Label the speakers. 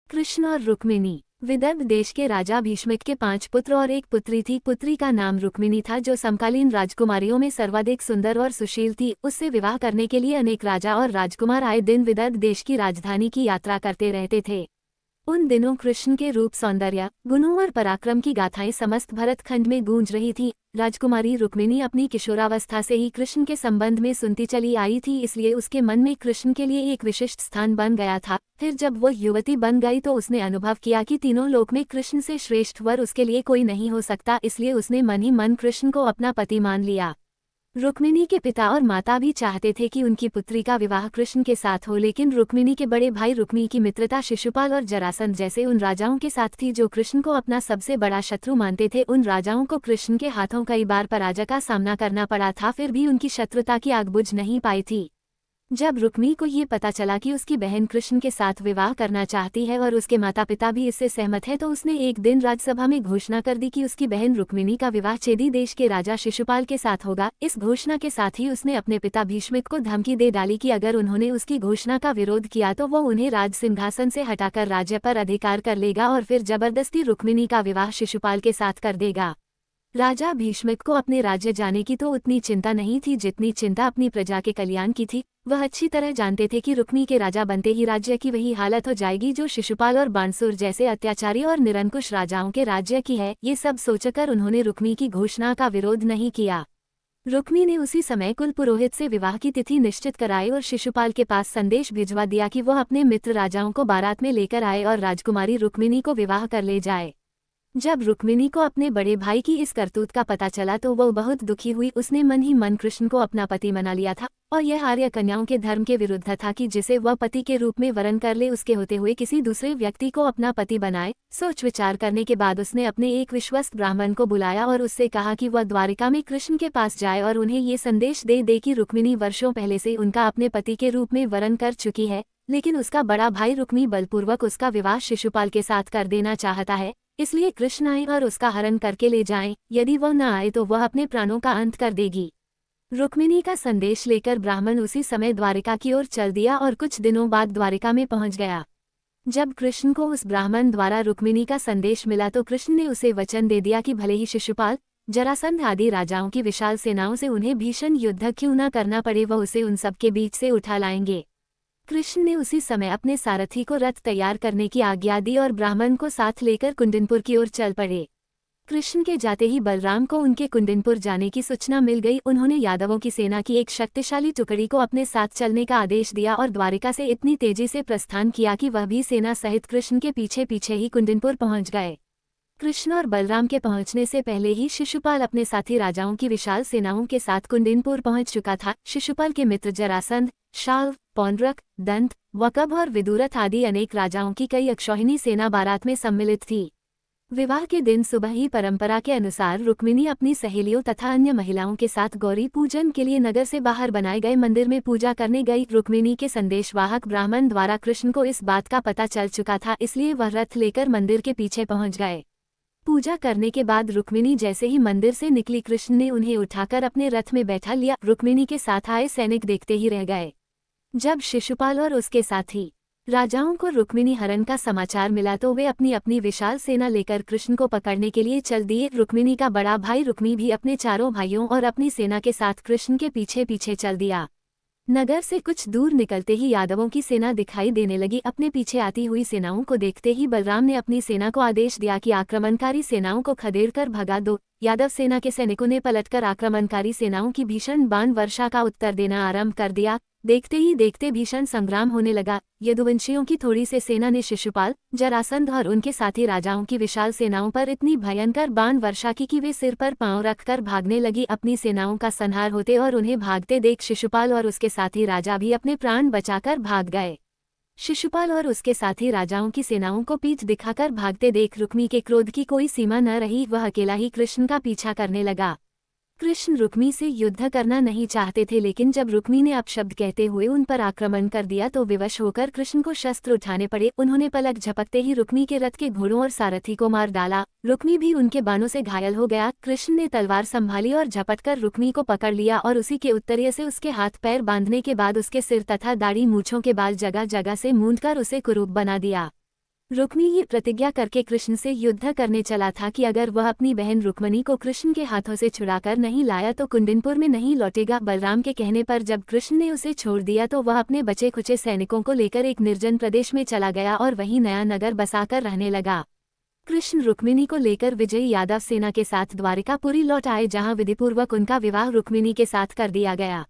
Speaker 1: कृष्ण और रुक्मिणी। विदर्भ देश के राजा भीष्मिक के 5 पुत्र और एक पुत्री थी। पुत्री का नाम रुक्मिणी था, जो समकालीन राजकुमारियों में सर्वाधिक सुंदर और सुशील थी। उससे विवाह करने के लिए अनेक राजा और राजकुमार आए दिन विदर्भ देश की राजधानी की यात्रा करते रहते थे। उन दिनों कृष्ण के रूप, सौंदर्य, गुणों और पराक्रम की गाथाएं समस्त भरतखंड में गूंज रही थी। राजकुमारी रुक्मिणी अपनी किशोरावस्था से ही कृष्ण के संबंध में सुनती चली आई थी, इसलिए उसके मन में कृष्ण के लिए एक विशिष्ट स्थान बन गया था। फिर जब वो युवती बन गई तो उसने अनुभव किया कि तीनों लोक में कृष्ण से श्रेष्ठ वर उसके लिए कोई नहीं हो सकता, इसलिए उसने मन ही मन कृष्ण को अपना पति मान लिया। रुक्मिणी के पिता और माता भी चाहते थे कि उनकी पुत्री का विवाह कृष्ण के साथ हो, लेकिन रुक्मिणी के बड़े भाई रुक्मी की मित्रता शिशुपाल और जरासंध जैसे उन राजाओं के साथ थी जो कृष्ण को अपना सबसे बड़ा शत्रु मानते थे। उन राजाओं को कृष्ण के हाथों कई बार पराजय का सामना करना पड़ा था, फिर भी उनकी शत्रुता की आग बुझ नहीं पाई थी। जब रुक्मी को ये पता चला कि उसकी बहन कृष्ण के साथ विवाह करना चाहती है और उसके माता पिता भी इससे सहमत है, तो उसने एक दिन राज्यसभा में घोषणा कर दी कि उसकी बहन रुक्मिणी का विवाह चेदी देश के राजा शिशुपाल के साथ होगा। इस घोषणा के साथ ही उसने अपने पिता भीष्मिक को धमकी दे डाली कि अगर उन्होंने उसकी घोषणा का विरोध किया तो वो उन्हें राज सिंहासन से हटाकर राज्य पर अधिकार कर लेगा और फिर जबरदस्ती रुक्मिणी का विवाह शिशुपाल के साथ कर देगा। राजा भीष्मिक को अपने राज्य जाने की तो उतनी चिंता नहीं थी जितनी चिंता अपनी प्रजा के कल्याण की थी। वह अच्छी तरह जानते थे कि रुक्मी के राजा बनते ही राज्य की वही हालत हो जाएगी जो शिशुपाल और बाणसुर जैसे अत्याचारी और निरंकुश राजाओं के राज्य की है। ये सब सोचकर उन्होंने रुक्मी की घोषणा का विरोध नहीं किया। रुक्मी ने उसी समय कुल पुरोहित से विवाह की तिथि निश्चित कराई और शिशुपाल के पास संदेश भिजवा दिया कि वह अपने मित्र राजाओं को बारात में लेकर आए और राजकुमारी रुक्मिणी को विवाह कर ले जाए। जब रुक्मिणी को अपने बड़े भाई की इस करतूत का पता चला तो वो बहुत दुखी हुई। उसने मन ही मन कृष्ण को अपना पति मना लिया था और यह आर्य कन्याओं के धर्म के विरुद्ध था कि जिसे वह पति के रूप में वरण कर ले, उसके होते हुए किसी दूसरे व्यक्ति को अपना पति बनाए। सोच विचार करने के बाद उसने अपने एक विश्वस्त ब्राह्मण को बुलाया और उससे कहा कि वह द्वारिका में कृष्ण के पास जाए और उन्हें ये संदेश दे कि रुक्मिणी वर्षों पहले से उनका अपने पति के रूप में वरण कर चुकी है, लेकिन उसका बड़ा भाई रुक्मी बलपूर्वक उसका विवाह शिशुपाल के साथ कर देना चाहता है। इसलिए कृष्ण आए और उसका हरण करके ले जाएं। यदि वह न आए तो वह अपने प्राणों का अंत कर देगी। रुक्मिणी का संदेश लेकर ब्राह्मण उसी समय द्वारिका की ओर चल दिया और कुछ दिनों बाद द्वारिका में पहुंच गया। जब कृष्ण को उस ब्राह्मण द्वारा रुक्मिणी का संदेश मिला तो कृष्ण ने उसे वचन दे दिया कि भले ही शिशुपाल, जरासंध आदि राजाओं की विशाल सेनाओं से उन्हें भीषण युद्ध क्यों न करना पड़े, वह उसे उन सबके बीच से उठा लाएंगे। कृष्ण ने उसी समय अपने सारथी को रथ तैयार करने की आज्ञा दी और ब्राह्मण को साथ लेकर कुंदिनपुर की ओर चल पड़े। कृष्ण के जाते ही बलराम को उनके कुंदिनपुर जाने की सूचना मिल गई। उन्होंने यादवों की सेना की एक शक्तिशाली टुकड़ी को अपने साथ चलने का आदेश दिया और द्वारिका से इतनी तेजी से प्रस्थान किया कि वह भी सेना सहित कृष्ण के पीछे पीछे ही कुंदिनपुर पहुंच गए। कृष्ण और बलराम के पहुंचने से पहले ही शिशुपाल अपने साथी राजाओं की विशाल सेनाओं के साथ कुंदिनपुर पहुंच चुका था। शिशुपाल के मित्र जरासंध, शाल्व, पौंड्रक, दंत, वकब और विदुरथ आदि अनेक राजाओं की कई अक्षौहिणी सेना बारात में सम्मिलित थी। विवाह के दिन सुबह ही परंपरा के अनुसार रुक्मिणी अपनी सहेलियों तथा अन्य महिलाओं के साथ गौरी पूजन के लिए नगर से बाहर बनाए गए मंदिर में पूजा करने गई। रुक्मिणी के संदेशवाहक ब्राह्मण द्वारा कृष्ण को इस बात का पता चल चुका था, इसलिए वह रथ लेकर मंदिर के पीछे पहुंच गए। पूजा करने के बाद रुक्मिणी जैसे ही मंदिर से निकली, कृष्ण ने उन्हें उठाकर अपने रथ में बैठा लिया। रुक्मिणी के साथ आए सैनिक देखते ही रह गए। जब शिशुपाल और उसके साथी राजाओं को रुक्मिणी हरण का समाचार मिला तो वे अपनी अपनी विशाल सेना लेकर कृष्ण को पकड़ने के लिए चल दिए। रुक्मिणी का बड़ा भाई रुक्मी भी अपने चारों भाइयों और अपनी सेना के साथ कृष्ण के पीछे पीछे चल दिया। नगर से कुछ दूर निकलते ही यादवों की सेना दिखाई देने लगी। अपने पीछे आती हुई सेनाओं को देखते ही बलराम ने अपनी सेना को आदेश दिया कि आक्रमणकारी सेनाओं को खदेड़कर भगा दो। यादव सेना के सैनिकों ने पलटकर आक्रमणकारी सेनाओं की भीषण बाण वर्षा का उत्तर देना आरंभ कर दिया। देखते ही देखते भीषण संग्राम होने लगा। यदुवंशियों की थोड़ी से सेना ने शिशुपाल, जरासंध और उनके साथी राजाओं की विशाल सेनाओं पर इतनी भयंकर बाण वर्षा की कि वे सिर पर पांव रखकर भागने लगी। अपनी सेनाओं का संहार होते और उन्हें भागते देख शिशुपाल और उसके साथी राजा भी अपने प्राण बचाकर भाग गए। शिशुपाल और उसके साथी राजाओं की सेनाओं को पीठ दिखाकर भागते देख रुक्मी के क्रोध की कोई सीमा न रही। वह अकेला ही कृष्ण का पीछा करने लगा। कृष्ण रुक्मी से युद्ध करना नहीं चाहते थे, लेकिन जब रुक्मी ने अपशब्द कहते हुए उन पर आक्रमण कर दिया तो विवश होकर कृष्ण को शस्त्र उठाने पड़े। उन्होंने पलक झपकते ही रुक्मी के रथ के घोड़ों और सारथी को मार डाला। रुक्मी भी उनके बाणों से घायल हो गया। कृष्ण ने तलवार संभाली और झपटकर रुक्मी को पकड़ लिया और उसी के उत्तरीय से उसके हाथ पैर बांधने के बाद उसके सिर तथा दाढ़ी मूछों के बाल जगह जगह से मूंदकर उसे कुरूप बना दिया। रुक्मी ये प्रतिज्ञा करके कृष्ण से युद्ध करने चला था कि अगर वह अपनी बहन रुक्मिणी को कृष्ण के हाथों से छुड़ाकर नहीं लाया तो कुंडिनपुर में नहीं लौटेगा। बलराम के कहने पर जब कृष्ण ने उसे छोड़ दिया तो वह अपने बचे खुचे सैनिकों को लेकर एक निर्जन प्रदेश में चला गया और वहीं नया नगर बसाकर रहने लगा। कृष्ण रुक्मिणी को लेकर विजयी यादव सेना के साथ द्वारिकापुरी लौट आए, जहां विधिपूर्वक उनका विवाह रुक्मिणी के साथ कर दिया गया।